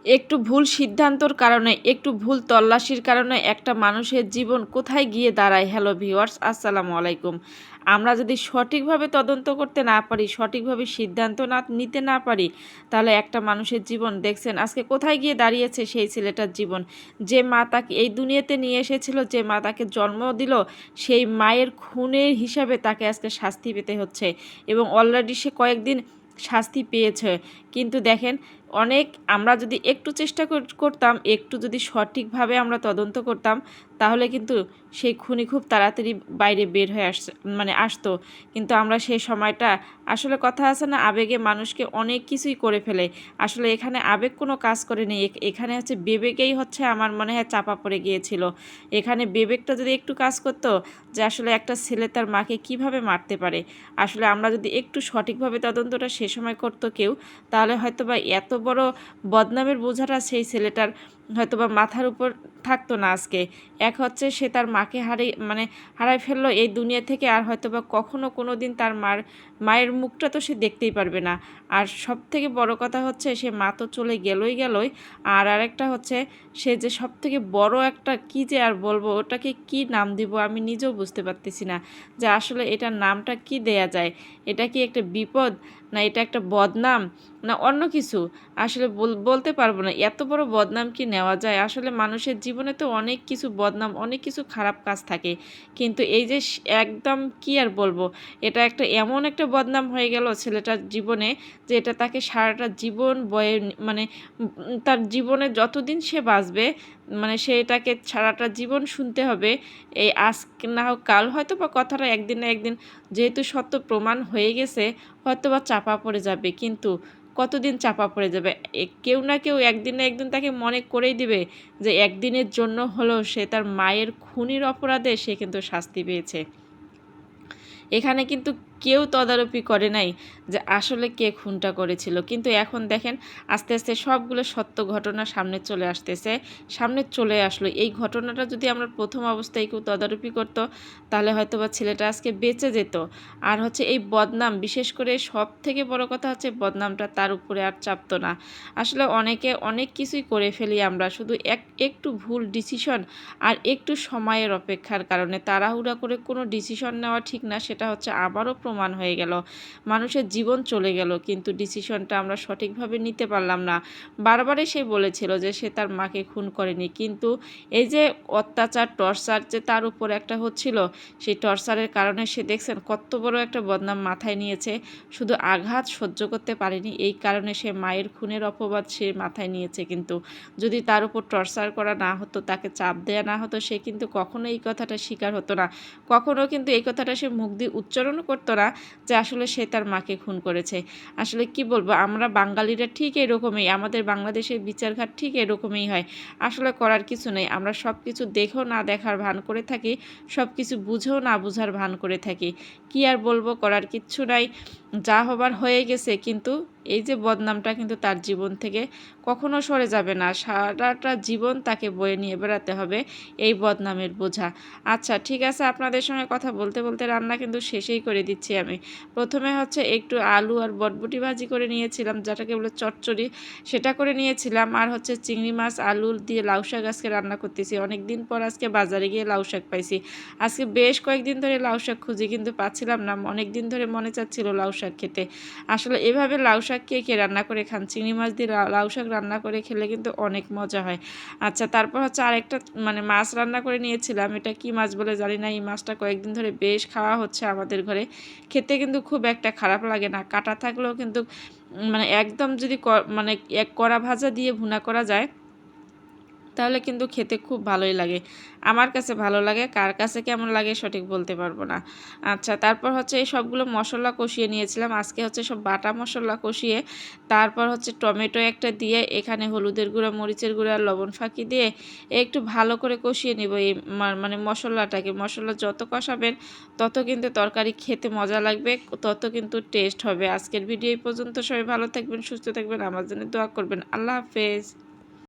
একটু ভুল সিদ্ধান্তর কারণে, একটু ভুল তল্লাশির কারণে একটা মানুষের জীবন কোথায় গিয়ে দাঁড়ায়। হ্যালো ভিউয়ার্স, আসসালামু আলাইকুম। আমরা যদি সঠিকভাবে তদন্ত করতে না পারি, সঠিকভাবে সিদ্ধান্ত নিতে না পারি, তাহলে একটা মানুষের জীবন দেখছেন আজকে কোথায় গিয়ে দাঁড়িয়েছে। সেই ছেলেটার জীবন, যে মা তাকে এই দুনিয়াতে নিয়ে এসেছিল, যে মা তাকে জন্ম দিল, সেই মায়ের খুনের হিসাবে তাকে আজকে শাস্তি পেতে হচ্ছে এবং অলরেডি সে কয়েকদিন শাস্তি পেয়েছে। কিন্তু দেখেন, অনেক আমরা যদি একটু চেষ্টা করতাম, একটু যদি সঠিকভাবে আমরা তদন্ত করতাম, তাহলে কিন্তু সেই খুনি খুব তাড়াতাড়ি বাইরে বের হয়ে আসতো। কিন্তু আমরা সেই সময়টা, আসলে কথা আছে না, আবেগে মানুষকে অনেক কিছুই করে ফেলে। আসলে এখানে আবেগ কোনো কাজ করেনি, এখানে হচ্ছে বিবেকেই হচ্ছে আমার মনে হয় চাপা পড়ে গিয়েছিল। এখানে বিবেকটা যদি একটু কাজ করতো, যে আসলে একটা ছেলে তার মাকে কিভাবে মারতে পারে, আসলে আমরা যদি একটু সঠিকভাবে তদন্তটা সে সময় করতো কেউ, তাহলে হয়তোবা এত বড় বদনামের বোঝাটা সেই ছেলেটার হয়তোবা মাথার উপর থাকতো না আজকে। এক হচ্ছে সে তার মাকে হারাই ফেললো এই দুনিয়া থেকে, আর হয়তোবা কখনো কোনো দিন তার মায়ের মুখটা তো সে দেখতেই পারবে না। আর সব থেকে বড় কথা হচ্ছে সে মা তো চলে গেলই। আর আরেকটা হচ্ছে, সে যে সব থেকে বড় একটা কী যে আর বলবো, ওটাকে কি নাম দিব আমি নিজেও বুঝতে পারতেছি না, যে আসলে এটার নামটা কি দেয়া যায়। এটা কি একটা বিপদ, না এটা একটা বদনাম, না অন্য কিছু? আসলে বলতে পারবো না। এত বড় বদনাম কি নেওয়া যায়? আসলে মানুষের জীবনে তো অনেক কিছু বদনাম, অনেক কিছু খারাপ কাজ থাকে, কিন্তু এই যে একদম কি আর বলবো, এটা একটা এমন একটা বদনাম হয়ে গেল ছেলেটার জীবনে, যে এটা তাকে সারাটা জীবন বয়ে তার জীবনে যতদিন সে বাঁচবে, সে এটাকে সারাটা জীবন শুনতে হবে। এই আজ না হোক কাল হয়তো বা কথাটা একদিন না একদিন, যেহেতু সত্য প্রমাণ হয়ে গেছে, হয়তো বা চাপা পড়ে যাবে। কিন্তু কতদিন চাপা পড়ে যাবে? কেউ না কেউ একদিন না একদিন তাকে মনে করেই দিবে যে একদিনের জন্য হলেও সে তার মায়ের খুনির অপরাধে সে কিন্তু শাস্তি পেয়েছে। এখানে কিন্তু কেউ তদারকি করে নাই যে আসলে কে খুনটা করেছিল। কিন্তু এখন দেখেন, আস্তে আস্তে সবগুলো সত্য ঘটনা সামনে চলে আসলো। এই ঘটনাটা যদি আমরা প্রথম অবস্থায় কেউ তদারকি করতো, তাহলে হয়তো বা ছেলেটা আজকে বেঁচে যেত। আর হচ্ছে এই বদনাম, বিশেষ করে সব থেকে বড় কথা হচ্ছে বদনামটা তার উপরে আর চাপতো না। আসলে অনেকে অনেক কিছুই করে ফেলি আমরা, শুধু একটু ভুল ডিসিশন আর একটু সময়ের অপেক্ষার কারণে। তাড়াহুড়া করে কোনো ডিসিশন নেওয়া ঠিক না, সেটা হচ্ছে আবারও প্রমাণ হয়ে গেল। মানুষের জীবন চলে গেল, কিন্তু ডিসিশনটা আমরা সঠিকভাবে নিতে পারলাম না। বারবারই সে বলেছিল যে সে তার মাকে খুন করেনি, কিন্তু এই যে অত্যাচার, টর্চার যে তার উপর একটা হচ্ছিল, সেই টর্চারের কারণে সে দেখছেন কত বড় একটা বদনাম মাথায় নিয়েছে। শুধু আঘাত সহ্য করতে পারেনি, এই কারণে সে মায়ের খুনের অপবাদ সে মাথায় নিয়েছে। কিন্তু যদি তার উপর টর্চার করা না হতো, তাকে চাপ দেওয়া না হতো, সে কিন্তু কখনো এই কথাটা স্বীকার হতো না। কখনো কিন্তু এই কথাটা সে মুখ দিয়ে উচ্চারণও করতো না, যে আসলে সে তার মাকে খুন করেছে। আসলে কি বলবো, আমরা বাঙালিরা ঠিক এরকমই, আমাদের বাংলাদেশের বিচারঘাট ঠিক এরকমই হয়। আসলে করার কিছু নেই, আমরা সব কিছু দেখেও না দেখার ভান করে থাকি, সব কিছু বুঝেও না বুঝার ভান করে থাকি। কি আর বলবো, করার কিচ্ছু নাই, যা হবার হয়ে গেছে। কিন্তু এই যে বদনামটা কিন্তু তার জীবন থেকে কখনো সরে যাবে না, সারাটা জীবন তাকে বয়ে নিয়ে বেড়াতে হবে এই বদনামের বোঝা। আচ্ছা ঠিক আছে, আপনাদের সঙ্গে কথা বলতে বলতে রান্না কিন্তু শেষেই করে দিচ্ছি আমি। প্রথমে হচ্ছে একটু আলু আর বটবটি ভাজি করে নিয়েছিলাম, যেটাকে বলে চচ্চড়ি, সেটা করে নিয়েছিলাম। আর হচ্ছে চিংড়ি মাছ আলু দিয়ে লাউ শাক আজকে রান্না করতেছি। অনেক দিন পর আজকে বাজারে গিয়ে লাউ শাক পাইছি। আজকে বেশ কয়েকদিন ধরে লাউ শাক খুঁজি, কিন্তু পাচ্ছিলাম না। অনেক দিন ধরে মনে চাচ্ছিল লাউ শাক খেতে। আসলে এভাবে লাউ শাক কে রান্না করে খান? চিংড়ি মাছ দিয়ে লাউ শাক রান্না করে খেলে কিন্তু অনেক মজা হয়। আচ্ছা, তারপর হচ্ছে আরেকটা মাছ রান্না করে নিয়েছিলাম। এটা কি মাছ বলে জানি না। এই মাছটা কয়েকদিন ধরে বেশ খাওয়া হচ্ছে আমাদের ঘরে। খেতে কিন্তু খুব একটা খারাপ লাগে না, কাটা থাকলেও কিন্তু একদম যদি এক কড়া ভাজা দিয়ে ভুনা করা যায়, তাহলে কিন্তু খেতে খুব ভালোই লাগে। আমার কাছে ভালো লাগে, কার কাছে কেমন লাগে সঠিক বলতে পারবো না। আচ্ছা, তারপর হচ্ছে এই সবগুলো মশলা কষিয়ে নিয়েছিলাম। আজকে হচ্ছে সব বাটা মশলা কষিয়ে, তারপর হচ্ছে টমেটো একটা দিয়ে, এখানে হলুদের গুঁড়া, মরিচের গুঁড়া, লবণ ফাঁকি দিয়ে একটু ভালো করে কষিয়ে নেব এই মশলাটাকে। মশলা যত কষাবেন তত কিন্তু তরকারি খেতে মজা লাগবে, তত কিন্তু টেস্ট হবে। আজকের ভিডিও এই পর্যন্ত। সবাই ভালো থাকবেন, সুস্থ থাকবেন, আমার জন্য দোয়া করবেন। আল্লাহ হাফেজ।